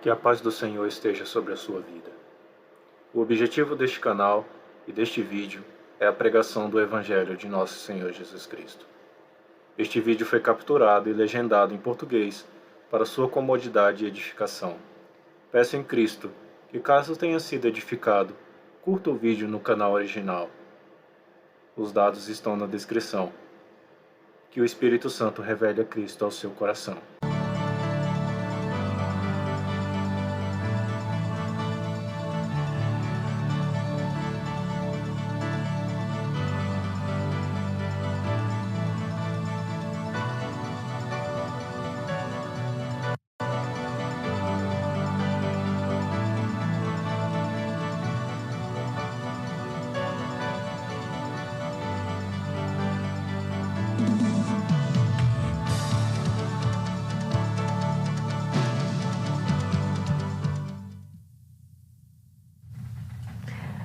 Que a paz do Senhor esteja sobre a sua vida. O objetivo deste canal e deste vídeo é a pregação do Evangelho de Nosso Senhor Jesus Cristo. Este vídeo foi capturado e legendado em português para sua comodidade e edificação. Peço em Cristo que, caso tenha sido edificado, curta o vídeo no canal original. Os dados estão na descrição. Que o Espírito Santo revele a Cristo ao seu coração.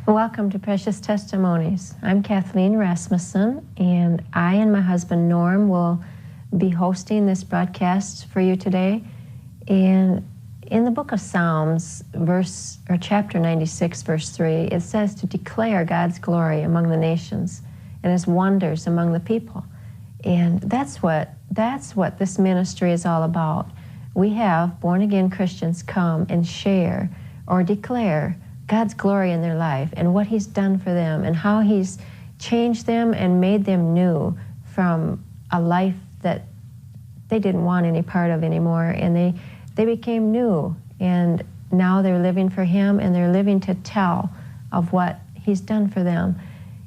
Welcome to Precious Testimonies. I'm Kathleen Rasmussen, and I and my husband Norm will be hosting this broadcast for you today. And in the book of Psalms, chapter 96, verse 3, it says to declare God's glory among the nations and His wonders among the people. And that's what this ministry is all about. We have born-again Christians come and share or declare God's glory in their life and what He's done for them and how He's changed them and made them new from a life that they didn't want any part of anymore. And they became new, and now they're living for Him, and they're living to tell of what He's done for them.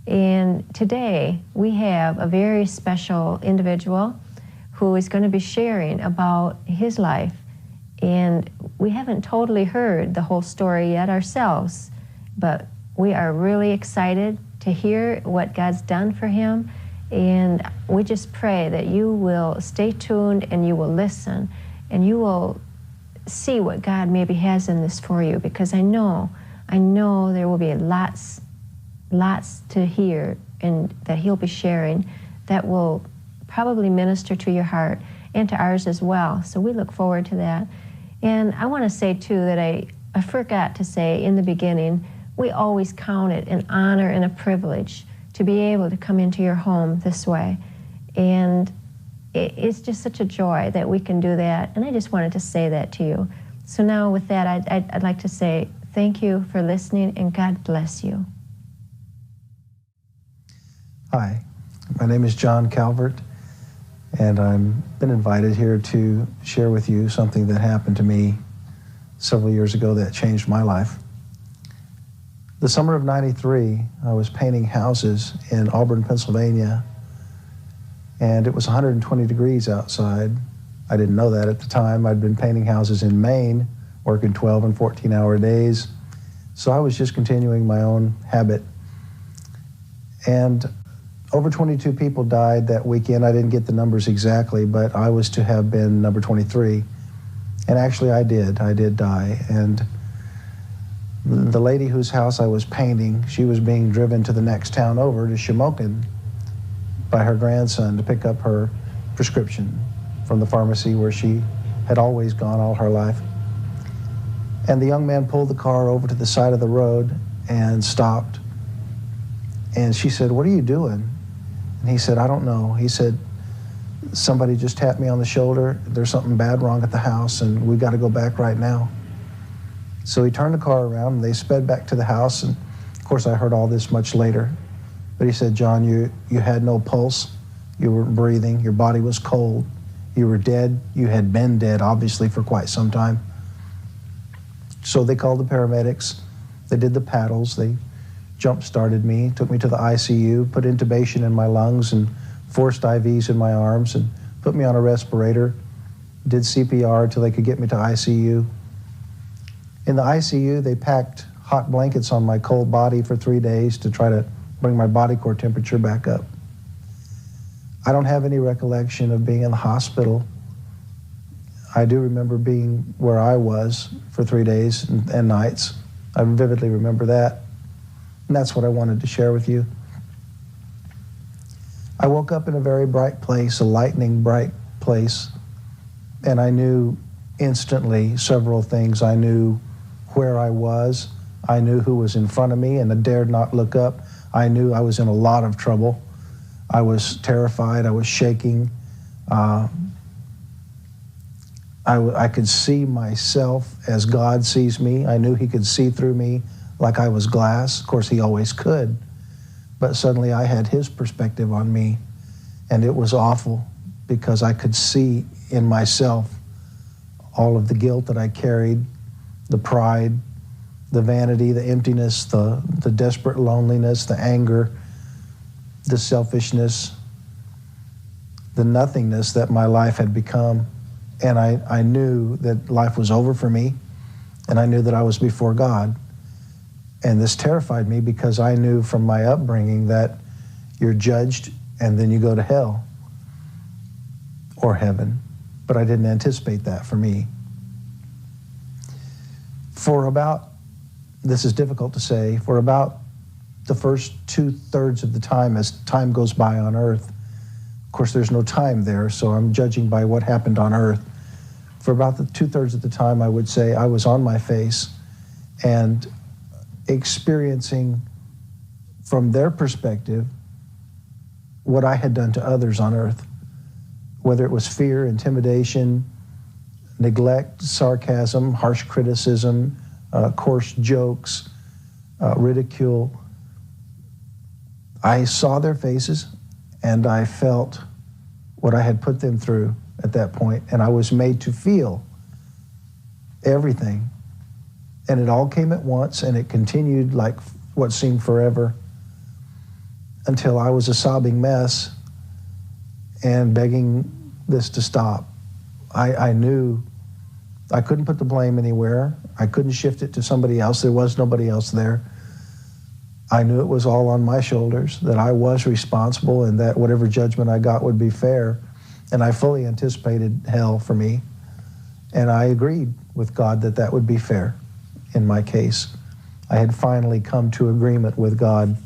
And today we have a very special individual who is going to be sharing about his life. And we haven't totally heard the whole story yet ourselves, but we are really excited to hear what God's done for him. And we just pray that you will stay tuned and you will listen and you will see what God maybe has in this for you, because I know there will be lots to hear and that He'll be sharing that will probably minister to your heart and to ours as well. So we look forward to that. And I want to say, too, that I forgot to say in the beginning, we always count it an honor and a privilege to be able to come into your home this way. And it's just such a joy that we can do that. And I just wanted to say that to you. So now with that, I'd like to say thank you for listening, and God bless you. Hi, my name is John Calvert, and I've been invited here to share with you something that happened to me several years ago that changed my life. The summer of '93, I was painting houses in Auburn, Pennsylvania, and it was 120 degrees outside. I didn't know that at the time. I'd been painting houses in Maine, working 12 and 14-hour days, so I was just continuing my own habit. And over 22 people died that weekend. I didn't get the numbers exactly, but I was to have been number 23. And actually I did die. And the lady whose house I was painting, she was being driven to the next town over, to Shamokin, by her grandson to pick up her prescription from the pharmacy where she had always gone all her life. And the young man pulled the car over to the side of the road and stopped. And she said, "What are you doing?" And he said, "I don't know." He said, "Somebody just tapped me on the shoulder. There's something bad wrong at the house, and we've got to go back right now." So he turned the car around, and they sped back to the house. And of course, I heard all this much later. But he said, "John, you had no pulse. You weren't breathing. Your body was cold. You were dead. You had been dead, obviously, for quite some time." So they called the paramedics. They did the paddles. They jump-started me, took me to the ICU, put intubation in my lungs and forced IVs in my arms, and put me on a respirator, did CPR until they could get me to ICU. In the ICU, they packed hot blankets on my cold body for 3 days to try to bring my body core temperature back up. I don't have any recollection of being in the hospital. I do remember being where I was for 3 days and nights. I vividly remember that. And that's what I wanted to share with you. I woke up in a very bright place, a lightning bright place, and I knew instantly several things. I knew where I was. I knew who was in front of me, and I dared not look up. I knew I was in a lot of trouble. I was terrified. I was shaking. I could see myself as God sees me. I knew he could see through me like I was glass. Of course, he always could. But suddenly I had his perspective on me, and it was awful because I could see in myself all of the guilt that I carried, the pride, the vanity, the emptiness, the desperate loneliness, the anger, the selfishness, the nothingness that my life had become. And I knew that life was over for me, and I knew that I was before God. And this terrified me because I knew from my upbringing that you're judged and then you go to hell or heaven. But I didn't anticipate that for me. For about, this is difficult to say, for about the first 2/3 of the time, as time goes by on earth, of course there's no time there, so I'm judging by what happened on earth. For about the 2/3 of the time, I would say I was on my face and experiencing from their perspective what I had done to others on earth, whether it was fear, intimidation, neglect, sarcasm, harsh criticism, coarse jokes, ridicule. I saw their faces and I felt what I had put them through at that point, and I was made to feel everything. And it all came at once, and it continued like what seemed forever until I was a sobbing mess and begging this to stop. I knew I couldn't put the blame anywhere. I couldn't shift it to somebody else. There was nobody else there. I knew it was all on my shoulders, that I was responsible, and that whatever judgment I got would be fair. And I fully anticipated hell for me. And I agreed with God that that would be fair in my case. I had finally come to agreement with God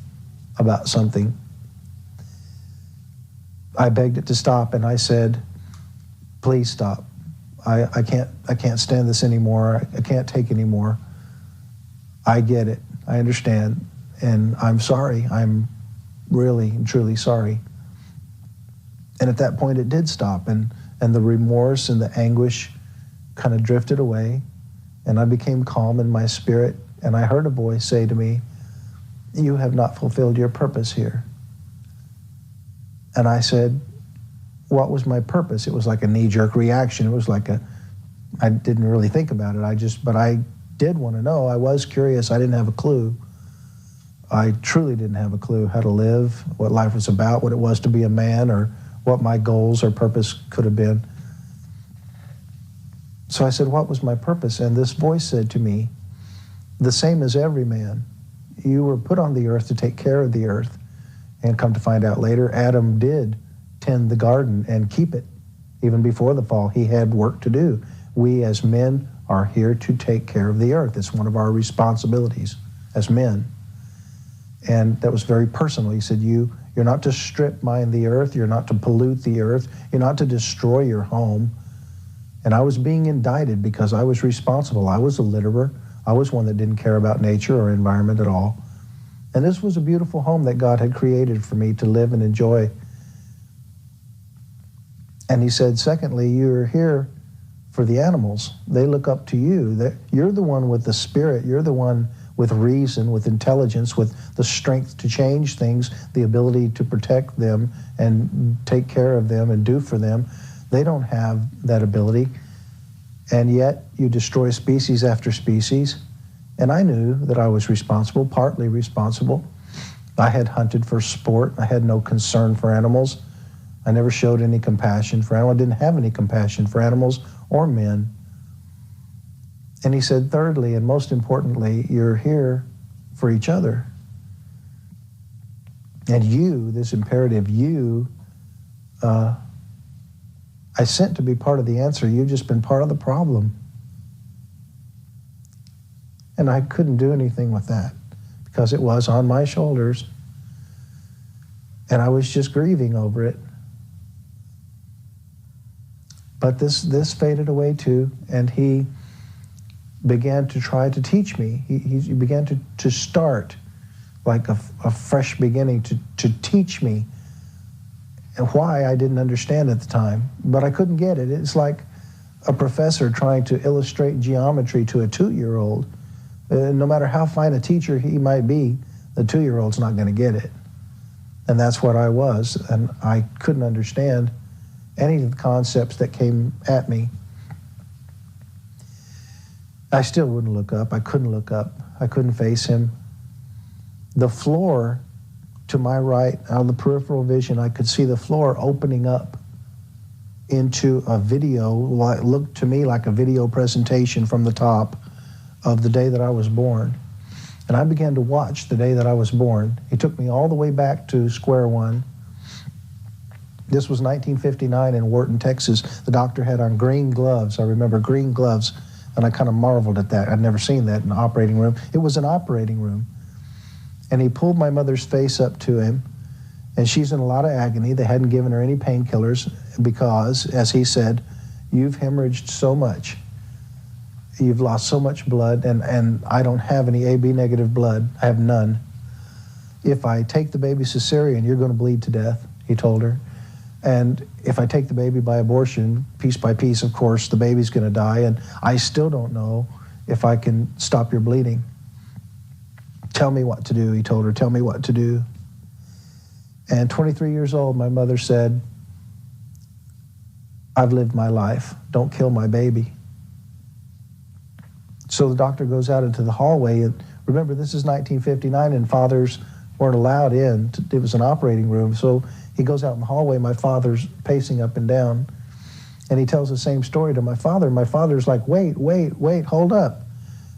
about something. I begged it to stop, and I said, please stop. I can't stand this anymore. I can't take anymore. I get it. I understand. And I'm sorry. I'm really and truly sorry. And at that point it did stop, and the remorse and the anguish kind of drifted away, and I became calm in my spirit, and I heard a voice say to me, you have not fulfilled your purpose here. And I said, what was my purpose? It was like a knee-jerk reaction. It was like I didn't really think about it. But I did want to know. I was curious. I didn't have a clue. I truly didn't have a clue how to live, what life was about, what it was to be a man, or what my goals or purpose could have been. So I said, what was my purpose? And this voice said to me, the same as every man. You were put on the earth to take care of the earth. And come to find out later, Adam did tend the garden and keep it. Even before the fall, he had work to do. We as men are here to take care of the earth. It's one of our responsibilities as men. And that was very personal. He said, you're not to strip mine the earth. You're not to pollute the earth. You're not to destroy your home. And I was being indicted because I was responsible. I was a litterer. I was one that didn't care about nature or environment at all. And this was a beautiful home that God had created for me to live and enjoy. And he said, secondly, you're here for the animals. They look up to you. You're the one with the spirit. You're the one with reason, with intelligence, with the strength to change things, the ability to protect them and take care of them and do for them. They don't have that ability. And yet you destroy species after species. And I knew that I was responsible, partly responsible. I had hunted for sport. I had no concern for animals. I never showed any compassion for animals. I didn't have any compassion for animals or men. And he said, thirdly, and most importantly, you're here for each other. And you, this imperative, you, I sent to be part of the answer. You've just been part of the problem. And I couldn't do anything with that because it was on my shoulders. And I was just grieving over it. But this faded away too, and he began to try to teach me. He began to start like a fresh beginning to teach me, and why I didn't understand at the time, but I couldn't get it. It's like a professor trying to illustrate geometry to a 2-year-old. No matter how fine a teacher he might be, the 2-year-old's not going to get it. And that's what I was, and I couldn't understand any of the concepts that came at me. I still wouldn't look up. I couldn't look up. I couldn't face him. The floor to my right, out of the peripheral vision, I could see the floor opening up into a video, what looked to me like a video presentation from the top of the day that I was born. And I began to watch the day that I was born. He took me all the way back to square one. This was 1959 in Wharton, Texas. The doctor had on green gloves. I remember green gloves, and I kind of marveled at that. I'd never seen that in an operating room. It was an operating room. And he pulled my mother's face up to him, and she's in a lot of agony. They hadn't given her any painkillers because, as he said, you've hemorrhaged so much. You've lost so much blood, and I don't have any AB negative blood. I have none. If I take the baby cesarean, you're going to bleed to death, he told her. And if I take the baby by abortion, piece by piece, of course, the baby's going to die, and I still don't know if I can stop your bleeding. Tell me what to do, he told her. Tell me what to do. And 23 years old, my mother said, I've lived my life. Don't kill my baby. So the doctor goes out into the hallway, and remember, this is 1959, and fathers weren't allowed in. It was an operating room. So he goes out in the hallway. My father's pacing up and down, and he tells the same story to my father. My father's like, wait, hold up.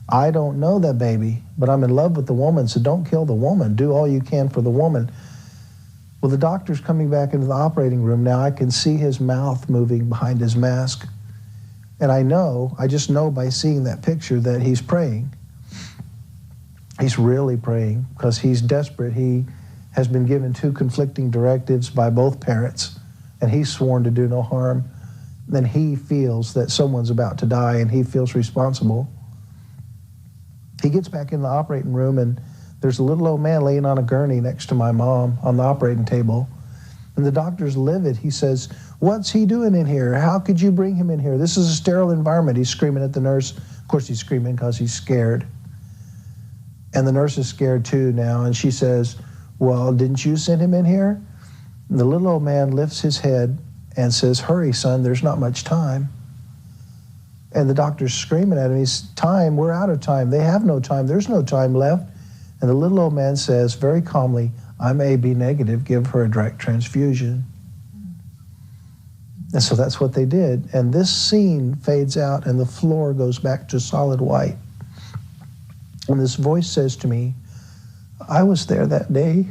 I don't know that baby, but I'm in love with the woman, so don't kill the woman. Do all you can for the woman. Well, the doctor's coming back into the operating room now. I can see his mouth moving behind his mask. And I just know by seeing that picture that he's praying. He's really praying because he's desperate. He has been given 2 conflicting directives by both parents, and he's sworn to do no harm. Then he feels that someone's about to die, and he feels responsible. He gets back in the operating room, and there's a little old man laying on a gurney next to my mom on the operating table. And the doctor's livid. He says, what's he doing in here? How could you bring him in here? This is a sterile environment. He's screaming at the nurse. Of course, he's screaming because he's scared. And the nurse is scared too now. And she says, well, didn't you send him in here? And the little old man lifts his head and says, hurry, son, there's not much time. And the doctor's screaming at him. He's, time, we're out of time. They have no time. There's no time left. And the little old man says very calmly, I'm AB negative, give her a direct transfusion. And so that's what they did. And this scene fades out, and the floor goes back to solid white. And this voice says to me, I was there that day,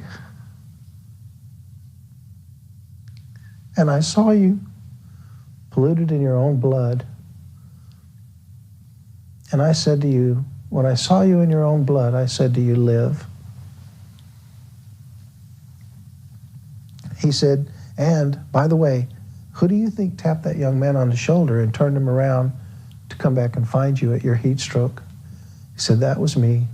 and I saw you polluted in your own blood. And I said to you, when I saw you in your own blood, I said to you, live. He said, and by the way, who do you think tapped that young man on the shoulder and turned him around to come back and find you at your heat stroke? He said, that was me.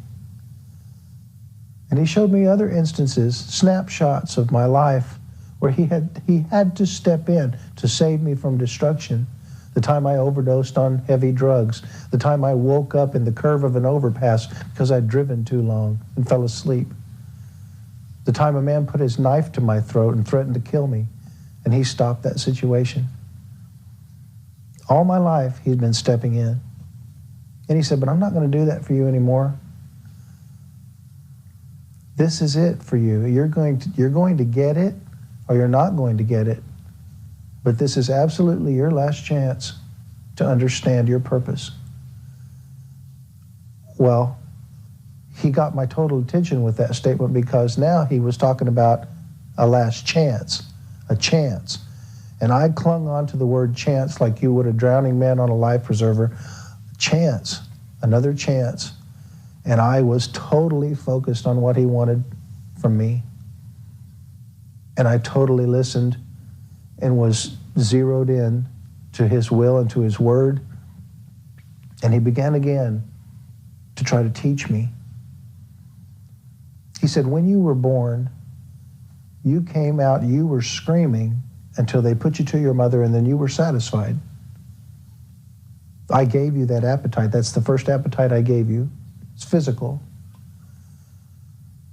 And he showed me other instances, snapshots of my life where he had to step in to save me from destruction. The time I overdosed on heavy drugs, the time I woke up in the curve of an overpass because I'd driven too long and fell asleep, the time a man put his knife to my throat and threatened to kill me, and he stopped that situation. All my life, he'd been stepping in. And he said, but I'm not going to do that for you anymore. This is it for you. You're going to get it, or you're not going to get it. But this is absolutely your last chance to understand your purpose. Well, he got my total attention with that statement because now he was talking about a last chance, a chance. And I clung on to the word chance like you would a drowning man on a life preserver. Chance, another chance. And I was totally focused on what he wanted from me. And I totally listened and was zeroed in to his will and to his word. And he began again to try to teach me. He said, when you were born, you came out, you were screaming until they put you to your mother, and then you were satisfied. I gave you that appetite. That's the first appetite I gave you. It's physical.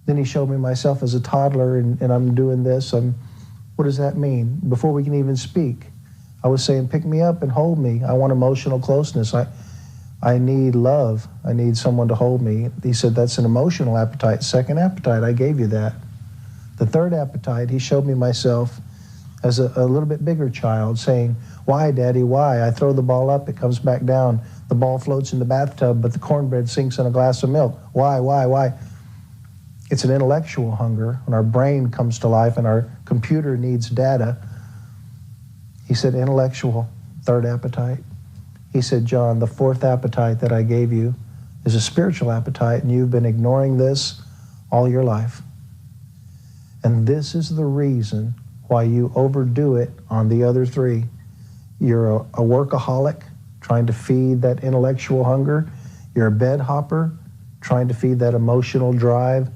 Then he showed me myself as a toddler, and I'm doing this. What does that mean? Before we can even speak, I was saying, pick me up and hold me. I want emotional closeness. I need love. I need someone to hold me. He said, that's an emotional appetite. Second appetite, I gave you that. The third appetite, he showed me myself as a little bit bigger child saying, why, Daddy, why? I throw the ball up, it comes back down. The ball floats in the bathtub, but the cornbread sinks in a glass of milk. Why? It's an intellectual hunger. When our brain comes to life and our computer needs data, he said, intellectual, third appetite. He said, John, the fourth appetite that I gave you is a spiritual appetite, and you've been ignoring this all your life. And this is the reason why you overdo it on the other three. You're a workaholic, trying to feed that intellectual hunger. You're a bed hopper, trying to feed that emotional drive.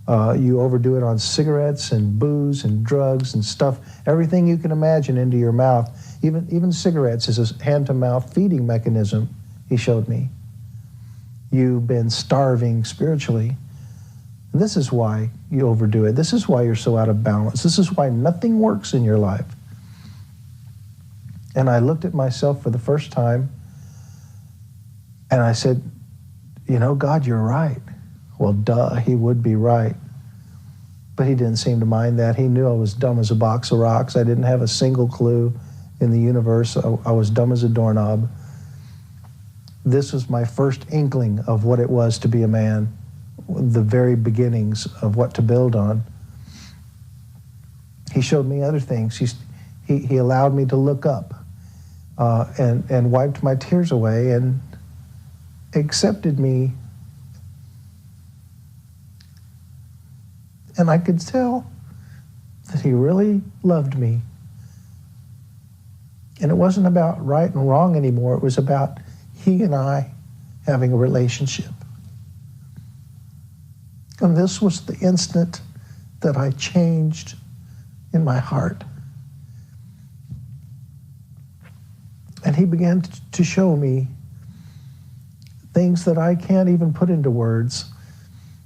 You overdo it on cigarettes and booze and drugs and stuff, everything you can imagine into your mouth. Even cigarettes is a hand-to-mouth feeding mechanism, he showed me. You've been starving spiritually. And this is why you overdo it. This is why you're so out of balance. This is why nothing works in your life. And I looked at myself for the first time, and I said, you know, God, you're right. Well, duh, he would be right. But he didn't seem to mind that. He knew I was dumb as a box of rocks. I didn't have a single clue in the universe. I was dumb as a doorknob. This was my first inkling of what it was to be a man, the very beginnings of what to build on. He showed me other things. He allowed me to look up and wiped my tears away and accepted me. And I could tell that he really loved me. And it wasn't about right and wrong anymore. It was about he and I having a relationship. And this was the instant that I changed in my heart. And he began to show me things that I can't even put into words.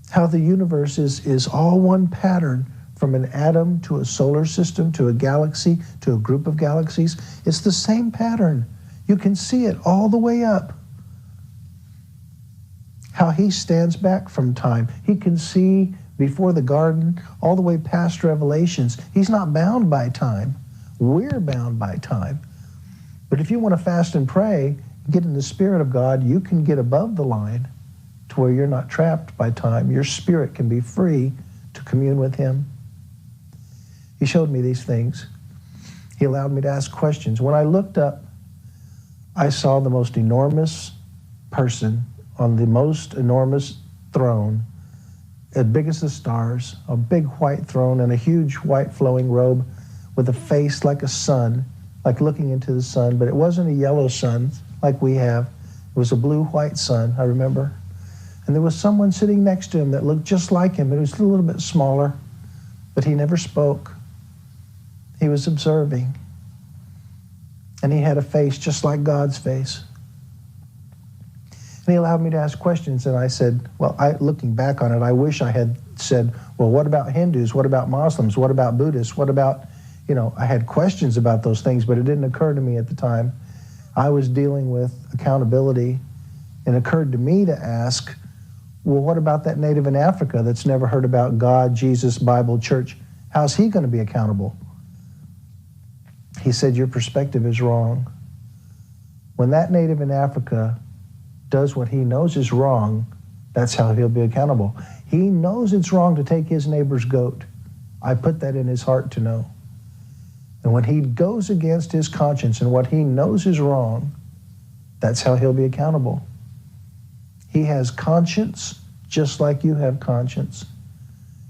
How the universe is all one pattern, from an atom to a solar system to a galaxy to a group of galaxies. It's the same pattern. You can see it all the way up. How he stands back from time. He can see before the garden all the way past Revelations. He's not bound by time. We're bound by time. But if you want to fast and pray, get in the Spirit of God, you can get above the line to where you're not trapped by time. Your spirit can be free to commune with him. He showed me these things. He allowed me to ask questions. When I looked up, I saw the most enormous person on the most enormous throne, as big as the stars, a big white throne and a huge white flowing robe with a face like a sun, like looking into the sun, but it wasn't a yellow sun like we have. It was a blue-white sun, I remember. And there was someone sitting next to him that looked just like him, but he was a little bit smaller, but he never spoke. He was observing. And he had a face just like God's face. And he allowed me to ask questions, and I said, well, looking back on it, I wish I had said, well, what about Hindus? What about Muslims? What about Buddhists? What about, I had questions about those things, but it didn't occur to me at the time. I was dealing with accountability, and it occurred to me to ask, well, what about that native in Africa that's never heard about God, Jesus, Bible, church? How's he going to be accountable? He said, your perspective is wrong. When that native in Africa does what he knows is wrong, that's how he'll be accountable. He knows it's wrong to take his neighbor's goat. I put that in his heart to know. And when he goes against his conscience and what he knows is wrong, that's how he'll be accountable. He has conscience just like you have conscience.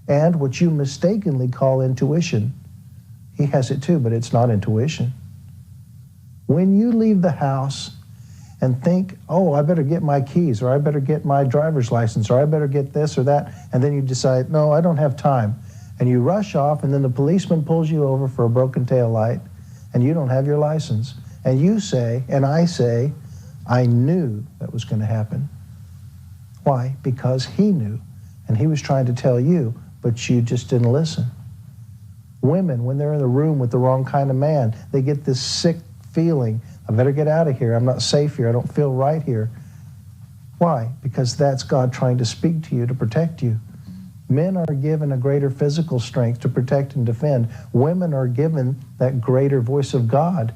And what you mistakenly call intuition, he has it too, but it's not intuition. When you leave the house and think, oh, I better get my keys, or I better get my driver's license, or I better get this or that, and then you decide, no, I don't have time, and you rush off, and then the policeman pulls you over for a broken tail light, and you don't have your license, and you say, and I say, I knew that was going to happen. Why? Because he knew, and he was trying to tell you, but you just didn't listen. Women, when they're in the room with the wrong kind of man, they get this sick feeling, I better get out of here, I'm not safe here, I don't feel right here. Why? Because that's God trying to speak to you, to protect you. Men are given a greater physical strength to protect and defend. Women are given that greater voice of God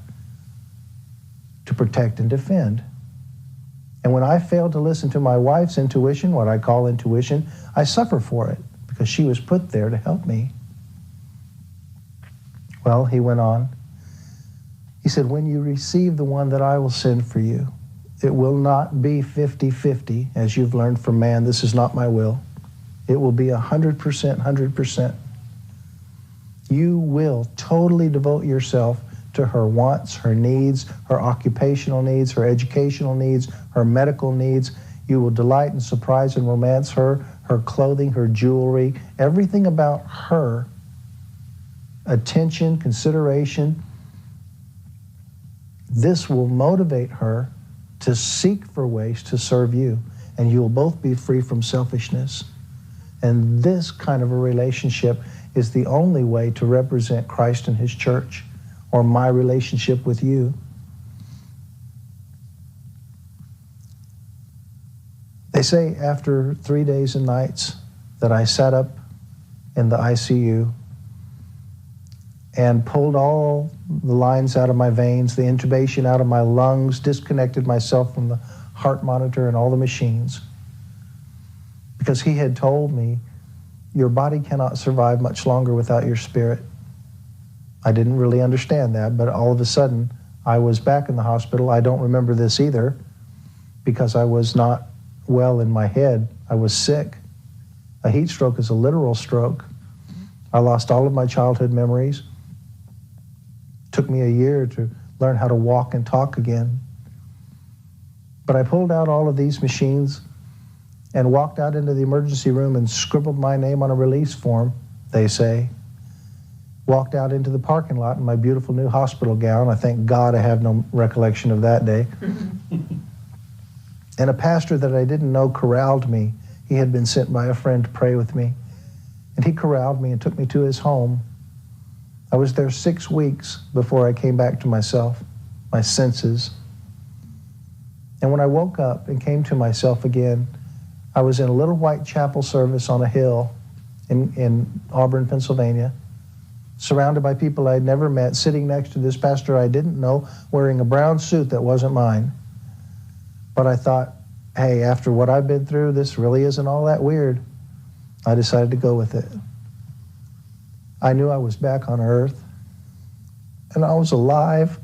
to protect and defend. And when I fail to listen to my wife's intuition, what I call intuition, I suffer for it because she was put there to help me. Well, he went on. He said, when you receive the one that I will send for you, it will not be 50-50, as you've learned from man. This is not my will. It will be 100%, 100%. You will totally devote yourself to her wants, her needs, her occupational needs, her educational needs, her medical needs. You will delight and surprise and romance her, her clothing, her jewelry, everything about her. Attention, consideration. This will motivate her to seek for ways to serve you, and you will both be free from selfishness. And this kind of a relationship is the only way to represent Christ and his church, or my relationship with you. They say after 3 days and nights that I sat up in the ICU and pulled all the lines out of my veins, the intubation out of my lungs, disconnected myself from the heart monitor and all the machines. Because he had told me, your body cannot survive much longer without your spirit. I didn't really understand that, but all of a sudden, I was back in the hospital. I don't remember this either, because I was not well in my head. I was sick. A heat stroke is a literal stroke. I lost all of my childhood memories. Took me a year to learn how to walk and talk again. But I pulled out all of these machines and walked out into the emergency room and scribbled my name on a release form, they say. Walked out into the parking lot in my beautiful new hospital gown. I thank God I have no recollection of that day. And a pastor that I didn't know corralled me. He had been sent by a friend to pray with me. And he corralled me and took me to his home. I was there 6 weeks before I came back to myself, my senses. And when I woke up and came to myself again, I was in a little white chapel service on a hill in Auburn, Pennsylvania, surrounded by people I'd never met, sitting next to this pastor I didn't know, wearing a brown suit that wasn't mine. But I thought, hey, after what I've been through, this really isn't all that weird. I decided to go with it. I knew I was back on earth, and I was alive,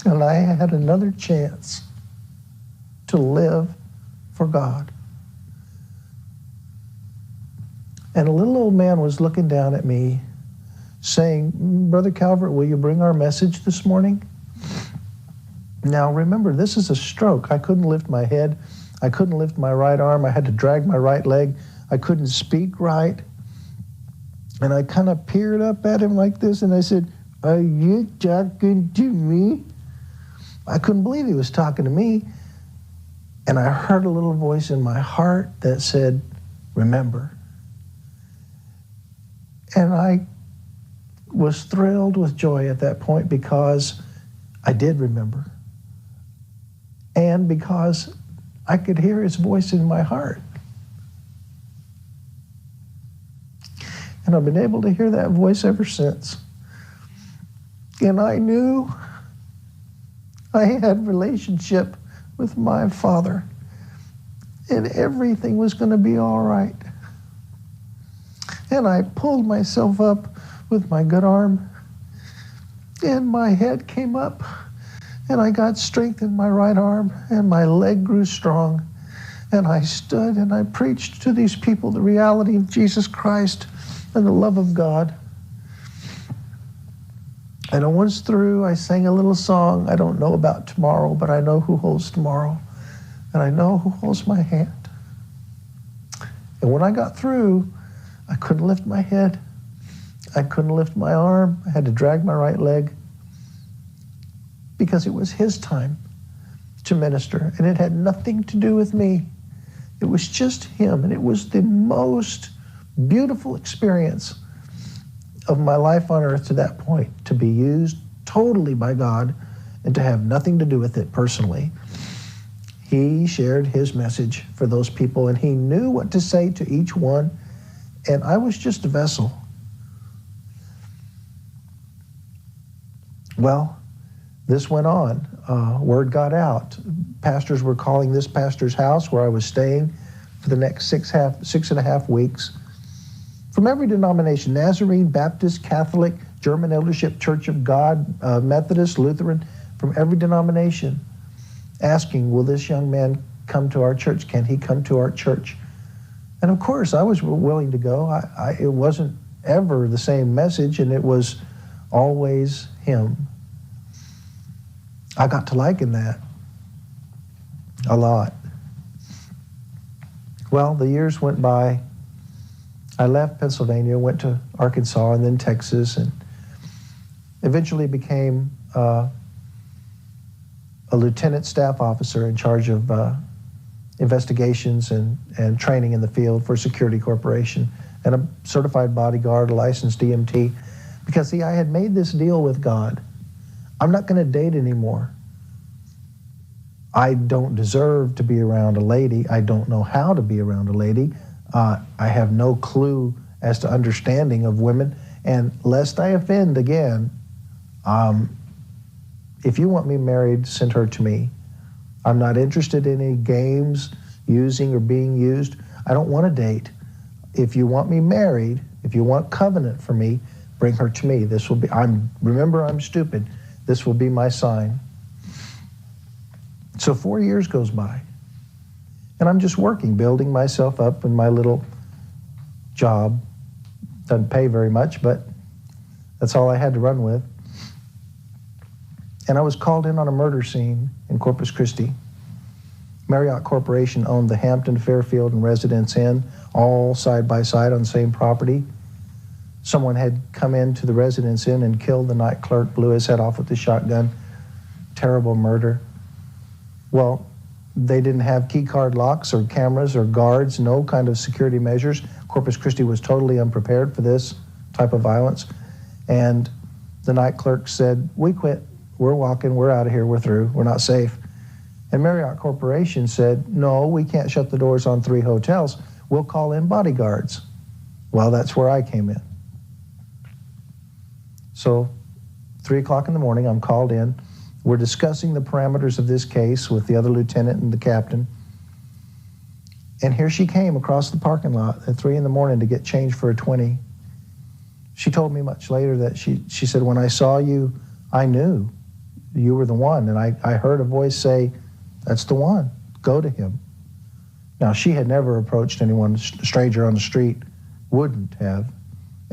and I had another chance to live for God. And a little old man was looking down at me saying, Brother Calvert, will you bring our message this morning? Now remember, this is a stroke. I couldn't lift my head. I couldn't lift my right arm. I had to drag my right leg. I couldn't speak right. And I kind of peered up at him like this, and I said, are you talking to me? I couldn't believe he was talking to me. And I heard a little voice in my heart that said, remember. And I was thrilled with joy at that point because I did remember. And because I could hear his voice in my heart. And I've been able to hear that voice ever since. And I knew I had relationship with my Father, and everything was going to be all right. And I pulled myself up with my good arm, and my head came up, and I got strength in my right arm, and my leg grew strong, and I stood and I preached to these people the reality of Jesus Christ and the love of God. And once through, I sang a little song. I don't know about tomorrow, but I know who holds tomorrow. And I know who holds my hand. And when I got through, I couldn't lift my head. I couldn't lift my arm. I had to drag my right leg because it was his time to minister. And it had nothing to do with me. It was just him. And it was the most beautiful experience of my life on earth to that point, to be used totally by God and to have nothing to do with it personally. He shared his message for those people, and he knew what to say to each one, and I was just a vessel. Well, this went on. Word got out. Pastors were calling this pastor's house where I was staying for the next 6.5 weeks. From every denomination, Nazarene, Baptist, Catholic, German Eldership, Church of God, Methodist, Lutheran, from every denomination, asking, will this young man come to our church? Can he come to our church? And of course, I was willing to go. It wasn't ever the same message, and it was always him. I got to liking that a lot. Well, the years went by. I left Pennsylvania, went to Arkansas, and then Texas, and eventually became a lieutenant staff officer in charge of investigations and training in the field for a security corporation, and a certified bodyguard, a licensed EMT. Because, see, I had made this deal with God. I'm not going to date anymore. I don't deserve to be around a lady. I don't know how to be around a lady. I have no clue as to understanding of women. And lest I offend again, if you want me married, send her to me. I'm not interested in any games, using or being used. I don't want to date. If you want me married, if you want covenant for me, bring her to me. This will be, remember, I'm stupid. This will be my sign. So 4 years goes by. And I'm just working, building myself up in my little job. Doesn't pay very much, but that's all I had to run with. And I was called in on a murder scene in Corpus Christi. Marriott Corporation owned the Hampton, Fairfield, and Residence Inn, all side by side on the same property. Someone had come into the Residence Inn and killed the night clerk, blew his head off with a shotgun. Terrible murder. Well, they didn't have key card locks or cameras or guards, no kind of security measures. Corpus Christi was totally unprepared for this type of violence. And the night clerk said, we quit, we're walking, we're out of here, we're through, we're not safe. And Marriott Corporation said, no, we can't shut the doors on 3 hotels, we'll call in bodyguards. Well, that's where I came in. So 3 o'clock in the morning, I'm called in. We're discussing the parameters of this case with the other lieutenant and the captain. And here she came across the parking lot at 3 in the morning to get change for a 20. She told me much later that she said, when I saw you, I knew you were the one. And I heard a voice say, that's the one, go to him. Now, she had never approached anyone, a stranger on the street, wouldn't have,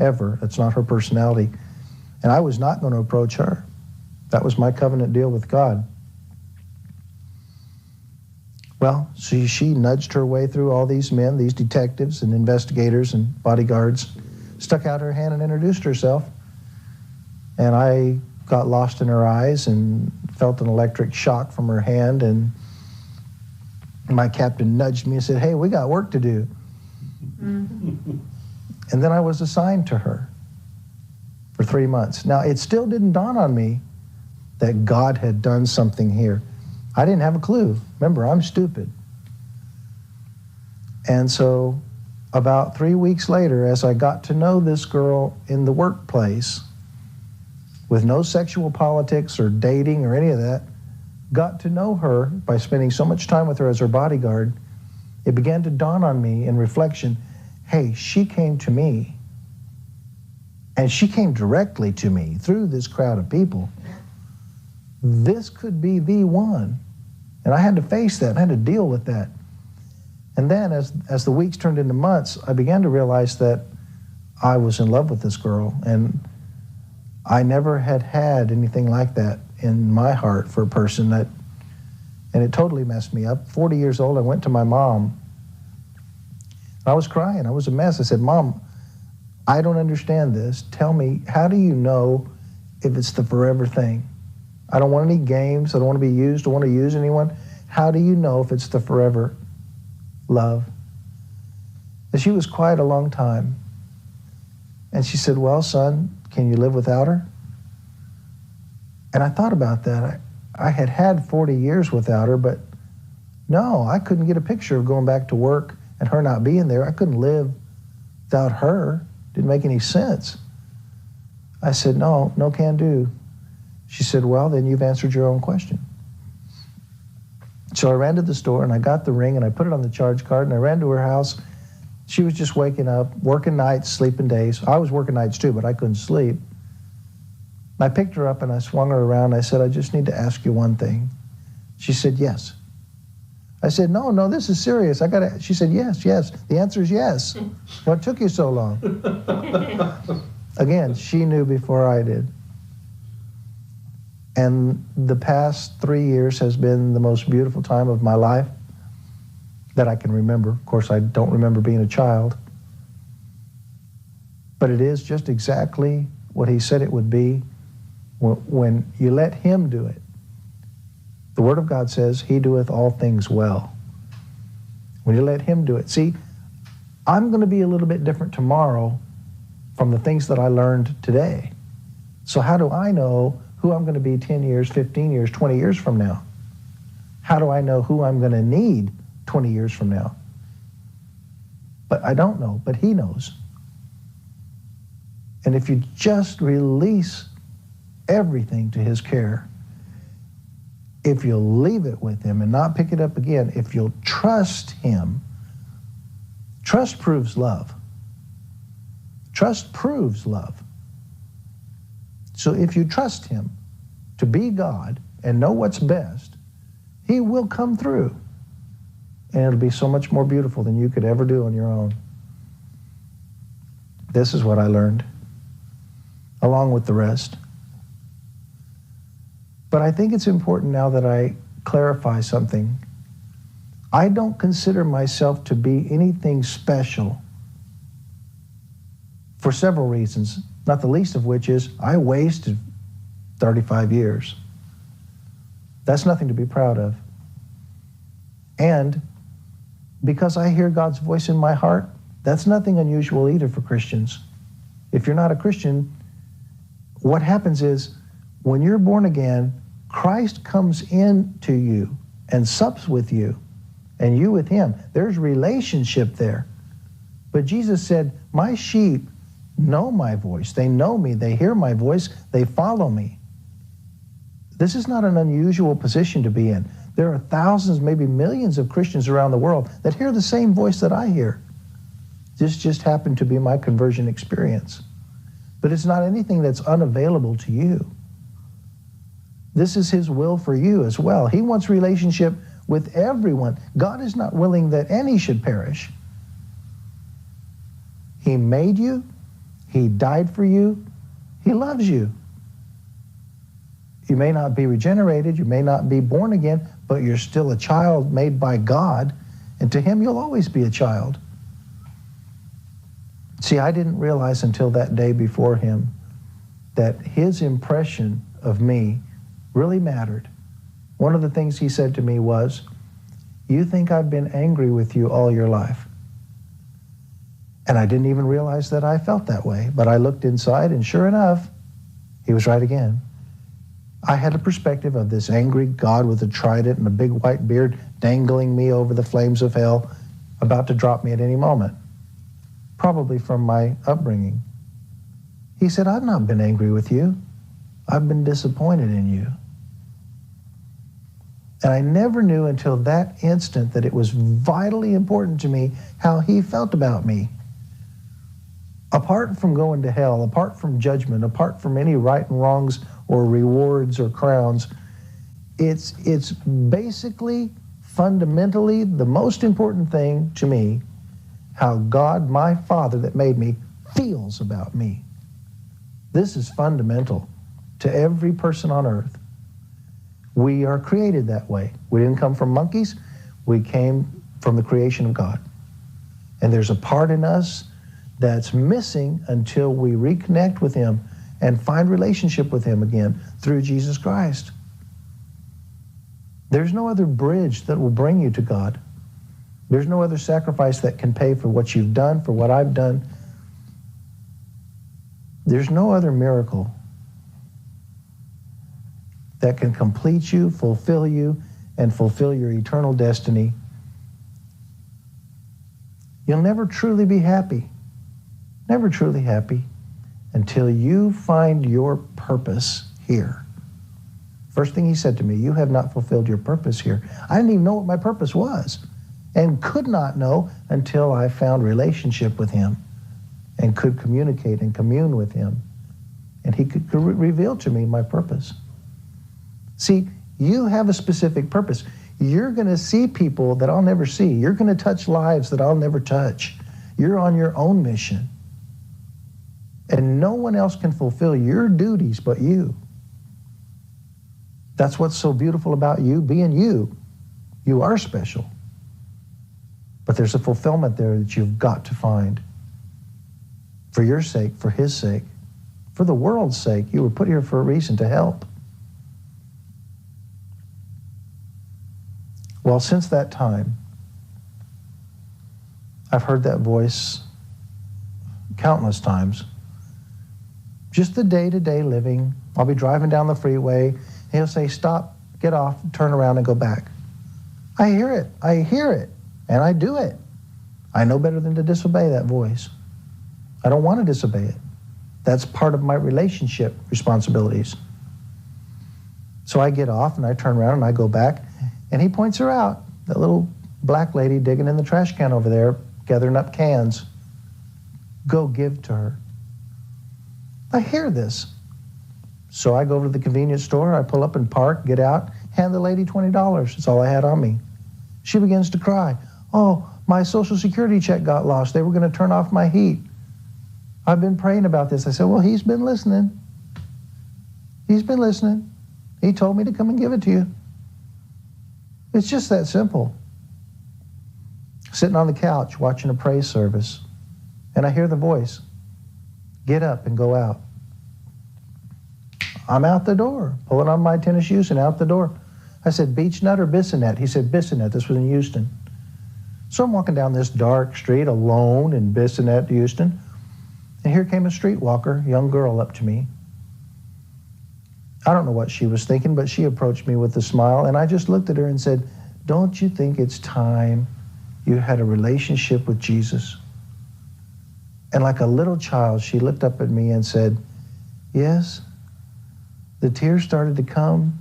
ever. That's not her personality. And I was not going to approach her. That was my covenant deal with God. Well, she nudged her way through all these men, these detectives and investigators and bodyguards, stuck out her hand and introduced herself. And I got lost in her eyes and felt an electric shock from her hand. And my captain nudged me and said, hey, we got work to do. Mm-hmm. And then I was assigned to her for 3 months. Now, it still didn't dawn on me that God had done something here. I didn't have a clue. Remember, I'm stupid. And so about 3 weeks later, as I got to know this girl in the workplace, with no sexual politics or dating or any of that, got to know her by spending so much time with her as her bodyguard, it began to dawn on me in reflection, hey, she came to me. And she came directly to me through this crowd of people. This could be the one. And I had to face that. I had to deal with that. And then as the weeks turned into months, I began to realize that I was in love with this girl. And I never had anything like that in my heart for a person and it totally messed me up. 40 years old, I went to my mom. I was crying. I was a mess. I said, Mom, I don't understand this. Tell me, how do you know if it's the forever thing? I don't want any games. I don't want to be used. I don't want to use anyone. How do you know if it's the forever love? And she was quiet a long time. And she said, well, son, can you live without her? And I thought about that. I had 40 years without her, but no, I couldn't get a picture of going back to work and her not being there. I couldn't live without her. Didn't make any sense. I said, no can do. She said, well, then you've answered your own question. So I ran to the store and I got the ring and I put it on the charge card and I ran to her house. She was just waking up, working nights, sleeping days. I was working nights too, but I couldn't sleep. I picked her up and I swung her around. I said, I just need to ask you one thing. She said, yes. I said, no, this is serious. She said, yes. The answer is yes. What took you so long? Again, she knew before I did. And the past 3 years has been the most beautiful time of my life that I can remember. Of course, I don't remember being a child. But it is just exactly what he said it would be when you let him do it. The Word of God says, he doeth all things well. When you let him do it. See, I'm going to be a little bit different tomorrow from the things that I learned today. So how do I know who I'm going to be 10 years, 15 years, 20 years from now? How do I know who I'm going to need 20 years from now? But I don't know, but he knows. And if you just release everything to his care, if you'll leave it with him and not pick it up again, if you'll trust him, trust proves love. Trust proves love. So if you trust him to be God and know what's best, he will come through. And it'll be so much more beautiful than you could ever do on your own. This is what I learned, along with the rest. But I think it's important now that I clarify something. I don't consider myself to be anything special for several reasons, not the least of which is I wasted 35 years. That's nothing to be proud of. And because I hear God's voice in my heart, that's nothing unusual either for Christians. If you're not a Christian, what happens is when you're born again, Christ comes into you and sups with you, and you with him. There's relationship there. But Jesus said, my sheep know my voice. They know me. They hear my voice. They follow me. This is not an unusual position to be in. There are thousands, maybe millions of Christians around the world that hear the same voice that I hear. This just happened to be my conversion experience. But it's not anything that's unavailable to you. This is his will for you as well. He wants relationship with everyone. God is not willing that any should perish. He made you. He died for you. He loves you. You may not be regenerated. You may not be born again, but you're still a child made by God, and to him you'll always be a child. See, I didn't realize until that day before him that his impression of me really mattered. One of the things he said to me was, you think I've been angry with you all your life. And I didn't even realize that I felt that way, but I looked inside and sure enough, he was right again. I had a perspective of this angry God with a trident and a big white beard dangling me over the flames of hell, about to drop me at any moment, probably from my upbringing. He said, I've not been angry with you. I've been disappointed in you. And I never knew until that instant that it was vitally important to me how he felt about me. Apart from going to hell, apart from judgment, apart from any right and wrongs or rewards or crowns, it's basically, fundamentally, the most important thing to me, how God, my Father that made me, feels about me. This is fundamental to every person on earth. We are created that way. We didn't come from monkeys. We came from the creation of God. And there's a part in us that's missing until we reconnect with Him and find relationship with Him again through Jesus Christ. There's no other bridge that will bring you to God. There's no other sacrifice that can pay for what you've done, for what I've done. There's no other miracle that can complete you, fulfill you, and fulfill your eternal destiny. You'll never truly be happy, never truly happy, until you find your purpose here. First thing he said to me, you have not fulfilled your purpose here. I didn't even know what my purpose was and could not know until I found relationship with Him and could communicate and commune with Him. And He could reveal to me my purpose. See, you have a specific purpose. You're going to see people that I'll never see. You're going to touch lives that I'll never touch. You're on your own mission. And no one else can fulfill your duties but you. That's what's so beautiful about you being you. You are special. But there's a fulfillment there that you've got to find. For your sake, for His sake, for the world's sake. You were put here for a reason, to help. Well, since that time, I've heard that voice countless times. Just the day-to-day living. I'll be driving down the freeway, and He'll say, stop, get off, turn around, and go back. I hear it, and I do it. I know better than to disobey that voice. I don't want to disobey it. That's part of my relationship responsibilities. So I get off, and I turn around, and I go back, and He points her out, that little black lady digging in the trash can over there, gathering up cans. Go give to her. I hear this. So I go over to the convenience store, I pull up and park, get out, hand the lady $20. That's all I had on me. She begins to cry. Oh, my Social Security check got lost. They were going to turn off my heat. I've been praying about this. I said, well, He's been listening. He's been listening. He told me to come and give it to you. It's just that simple. Sitting on the couch watching a praise service, and I hear the voice, get up and go out. I'm out the door, pulling on my tennis shoes and out the door. I said, beach nut or Bissonnette? He said, Bissonnette. This was in Houston. So I'm walking down this dark street alone in Bissonnette, Houston, and here came a streetwalker, young girl, up to me. I don't know what she was thinking, but she approached me with a smile, and I just looked at her and said, don't you think it's time you had a relationship with Jesus? And like a little child, she looked up at me and said, yes. The tears started to come,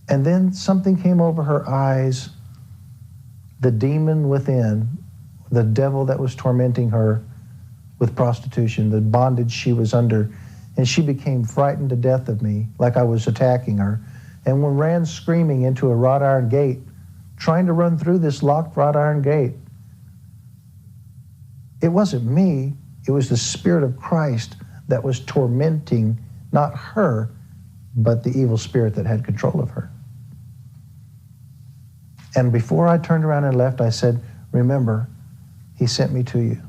and then something came over her eyes. The demon within, the devil that was tormenting her with prostitution, the bondage she was under, and she became frightened to death of me, like I was attacking her, and ran screaming into a wrought iron gate, trying to run through this locked wrought iron gate. It wasn't me, it was the Spirit of Christ that was tormenting not her, but the evil spirit that had control of her. And before I turned around and left, I said, remember, He sent me to you.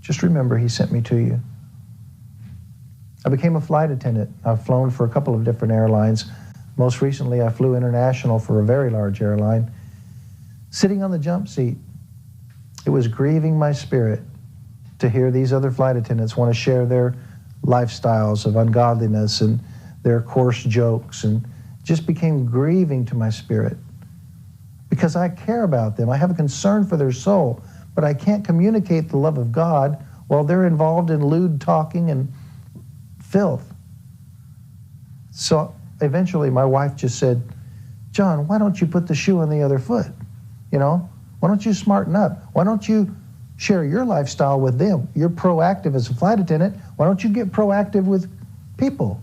Just remember, He sent me to you. I became a flight attendant. I've flown for a couple of different airlines. Most recently, I flew international for a very large airline. Sitting on the jump seat, it was grieving my spirit to hear these other flight attendants want to share their lifestyles of ungodliness and their coarse jokes, and just became grieving to my spirit because I care about them. I have a concern for their soul, but I can't communicate the love of God while they're involved in lewd talking and filth. So eventually my wife just said, John, why don't you put the shoe on the other foot? You know, why don't you smarten up? Why don't you share your lifestyle with them? You're proactive as a flight attendant. Why don't you get proactive with people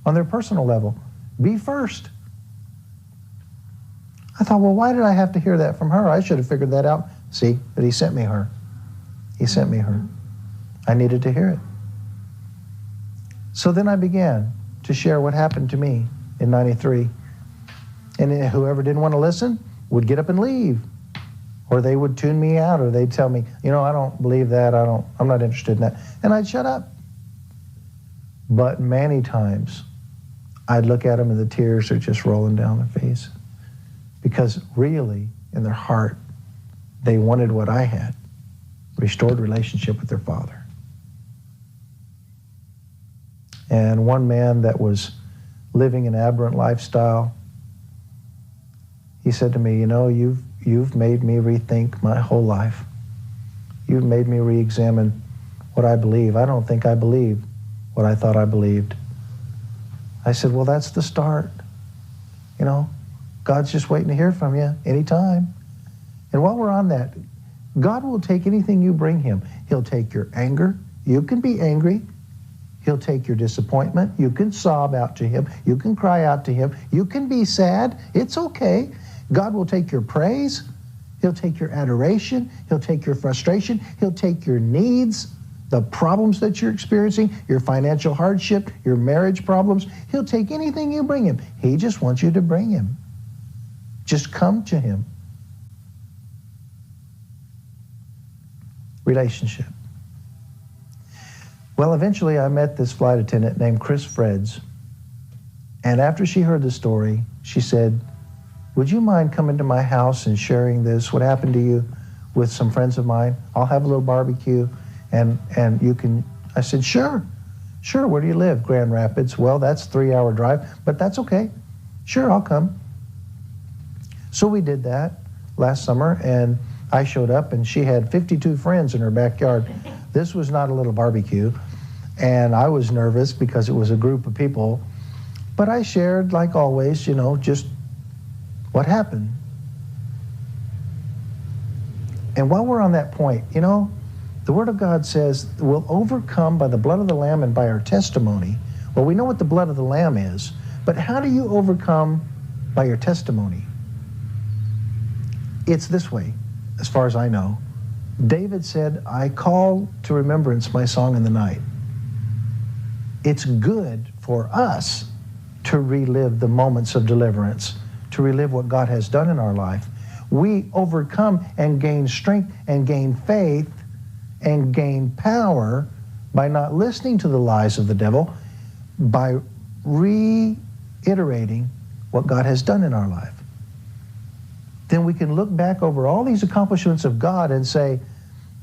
on their personal level? Be first. I thought, well, why did I have to hear that from her? I should have figured that out. See, but He sent me her. He sent me her. I needed to hear it. So then I began to share what happened to me in 93. And whoever didn't want to listen would get up and leave. Or they would tune me out, or they'd tell me, I don't believe that, I'm not interested in that. And I'd shut up. But many times, I'd look at them and the tears are just rolling down their face. Because really, in their heart, they wanted what I had, restored relationship with their Father. And one man that was living an aberrant lifestyle, he said to me, you've made me rethink my whole life. You've made me re-examine what I believe. I don't think I believe what I thought I believed. I said, well, that's the start. God's just waiting to hear from you anytime. And while we're on that, God will take anything you bring him. He'll take your anger. You can be angry. He'll take your disappointment. You can sob out to him. You can cry out to him. You can be sad. It's okay. God will take your praise. He'll take your adoration. He'll take your frustration. He'll take your needs, the problems that you're experiencing, your financial hardship, your marriage problems. He'll take anything you bring him. He just wants you to bring him. Just come to him. Relationship. Well, eventually I met this flight attendant named Chris Freds. And after she heard the story, she said, would you mind coming to my house and sharing this, what happened to you, with some friends of mine? I'll have a little barbecue and you can. I said, sure, where do you live? Grand Rapids. Well, that's a 3-hour drive, but that's okay. Sure, I'll come. So we did that last summer, and I showed up, and she had 52 friends in her backyard. This was not a little barbecue, and I was nervous because it was a group of people. But I shared, like always, just what happened. And while we're on that point, the Word of God says, we'll overcome by the blood of the Lamb and by our testimony. Well, we know what the blood of the Lamb is, but how do you overcome by your testimony? It's this way, as far as I know. David said, I call to remembrance my song in the night. It's good for us to relive the moments of deliverance, to relive what God has done in our life. We overcome and gain strength and gain faith and gain power by not listening to the lies of the devil, by reiterating what God has done in our life. Then we can look back over all these accomplishments of God and say,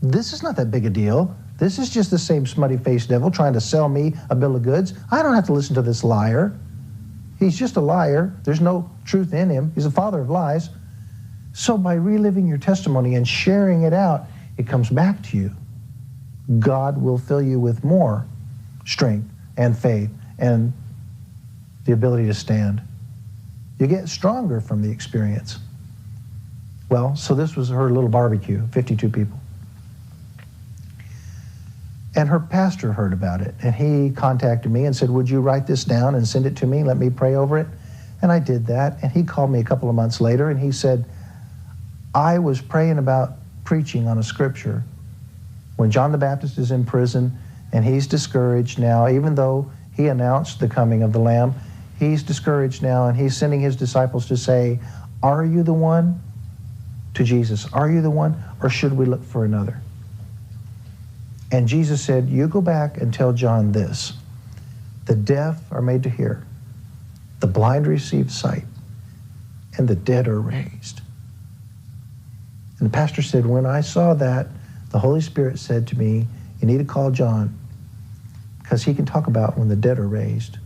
this is not that big a deal. This is just the same smutty-faced devil trying to sell me a bill of goods. I don't have to listen to this liar. He's just a liar. There's no truth in him. He's the father of lies. So by reliving your testimony and sharing it out, it comes back to you. God will fill you with more strength and faith and the ability to stand. You get stronger from the experience. Well, so this was her little barbecue, 52 people. And her pastor heard about it, and he contacted me and said, would you write this down and send it to me? Let me pray over it. And I did that, and he called me a couple of months later, and he said, I was praying about preaching on a scripture when John the Baptist is in prison, and he's discouraged now, even though he announced the coming of the Lamb, he's discouraged now, and he's sending his disciples to say, are you the one? To Jesus, are you the one, or should we look for another? And Jesus said, you go back and tell John this. The deaf are made to hear, the blind receive sight, and the dead are raised. And the pastor said, when I saw that, the Holy Spirit said to me, you need to call John, because he can talk about when the dead are raised.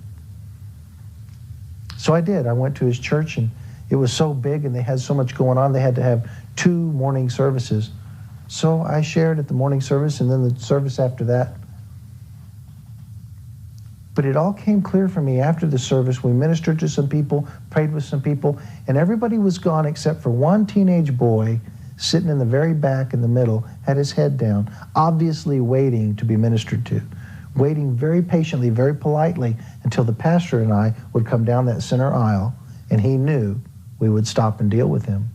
So I did. I went to his church, and it was so big and they had so much going on, they had to have 2 morning services. So I shared at the morning service and then the service after that. But it all came clear for me after the service. We ministered to some people, prayed with some people, and everybody was gone except for one teenage boy sitting in the very back in the middle, had his head down, obviously waiting to be ministered to, waiting very patiently, very politely until the pastor and I would come down that center aisle, and he knew we would stop and deal with him.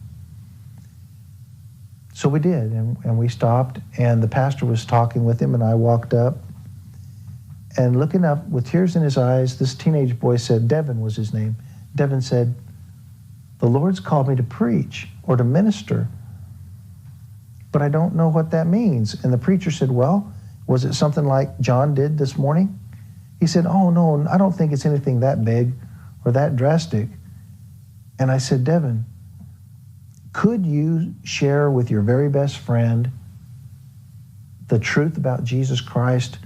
So we did, and we stopped, and the pastor was talking with him, and I walked up, And looking up with tears in his eyes, this teenage boy said, Devin was his name. Devin said, the Lord's called me to preach or to minister, but I don't know what that means. And the preacher said, well, was it something like John did this morning? He said, oh, no, I don't think it's anything that big or that drastic. And I said, Devin, could you share with your very best friend the truth about Jesus Christ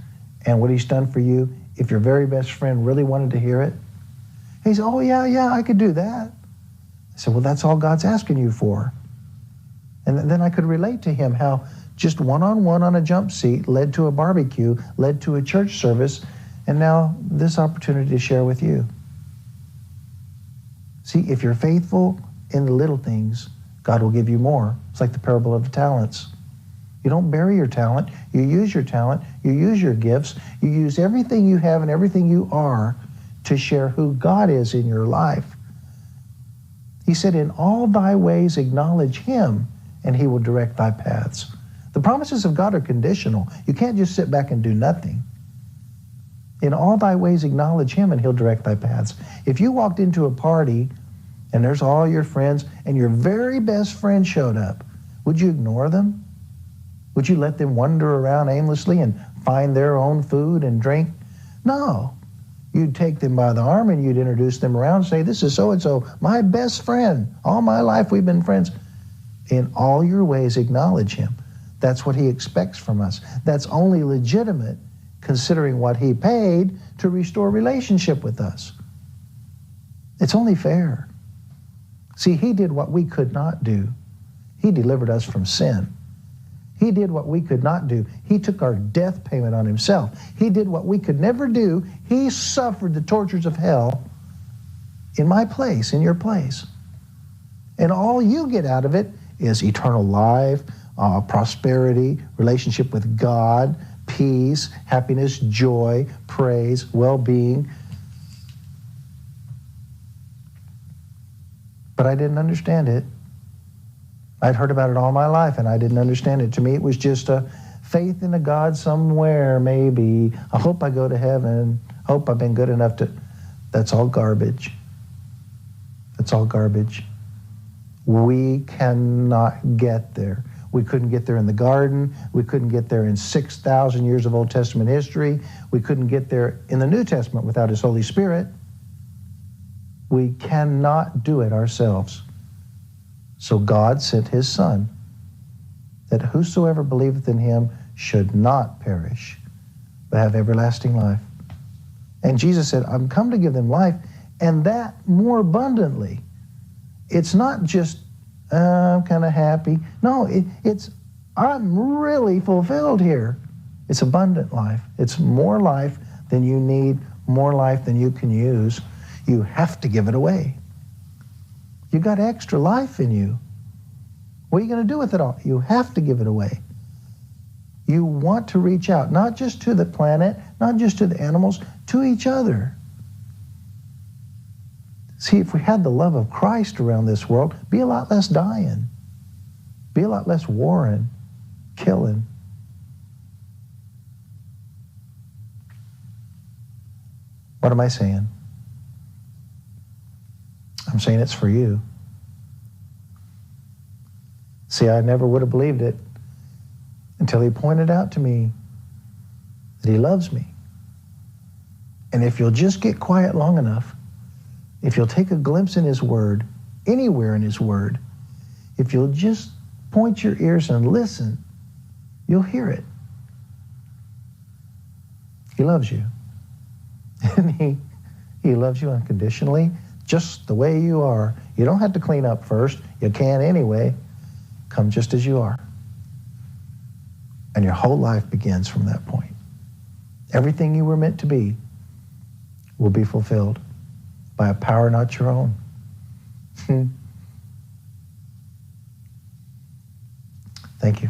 and what he's done for you if your very best friend really wanted to hear it? He said, oh, yeah, I could do that. I said, well, that's all God's asking you for. And then I could relate to him how just one-on-one on a jump seat led to a barbecue, led to a church service, and now this opportunity to share with you. See, if you're faithful in the little things, God will give you more. It's like the parable of the talents. You don't bury your talent. You use your talent. You use your gifts. You use everything you have and everything you are to share who God is in your life. He said, in all thy ways acknowledge him, and he will direct thy paths. The promises of God are conditional. You can't just sit back and do nothing. In all thy ways acknowledge him, and he'll direct thy paths. If you walked into a party and there's all your friends and your very best friend showed up, would you ignore them? Would you let them wander around aimlessly and find their own food and drink? No. You'd take them by the arm and you'd introduce them around and say, this is so-and-so, my best friend. All my life we've been friends. In all your ways acknowledge him. That's what he expects from us. That's only legitimate considering what he paid to restore relationship with us. It's only fair. See, he did what we could not do. He delivered us from sin. He did what we could not do. He took our death payment on himself. He did what we could never do. He suffered the tortures of hell in my place, in your place. And all you get out of it is eternal life, prosperity, relationship with God, peace, happiness, joy, praise, well-being. But I didn't understand it. I'd heard about it all my life, and I didn't understand it. To me, it was just a faith in a God somewhere, maybe. I hope I go to heaven. I hope I've been good enough to... That's all garbage. That's all garbage. We cannot get there. We couldn't get there in the garden. We couldn't get there in 6,000 years of Old Testament history. We couldn't get there in the New Testament without his Holy Spirit. We cannot do it ourselves. So God sent his Son, that whosoever believeth in him should not perish, but have everlasting life. And Jesus said, I'm come to give them life, and that more abundantly. It's not just, I'm kind of happy. No, it's, I'm really fulfilled here. It's abundant life. It's more life than you need, more life than you can use. You have to give it away. You got extra life in you. What are you going to do with it all? You have to give it away. You want to reach out, not just to the planet, not just to the animals, to each other. See, if we had the love of Christ around this world, be a lot less dying, be a lot less warring, killing. What am I saying? I'm saying it's for you. See, I never would have believed it until he pointed out to me that he loves me. And if you'll just get quiet long enough, if you'll take a glimpse in his word, anywhere in his word, if you'll just point your ears and listen, you'll hear it. He loves you. And he loves you unconditionally, just the way you are. You don't have to clean up first. You can anyway. Come just as you are. And your whole life begins from that point. Everything you were meant to be will be fulfilled by a power not your own. Thank you.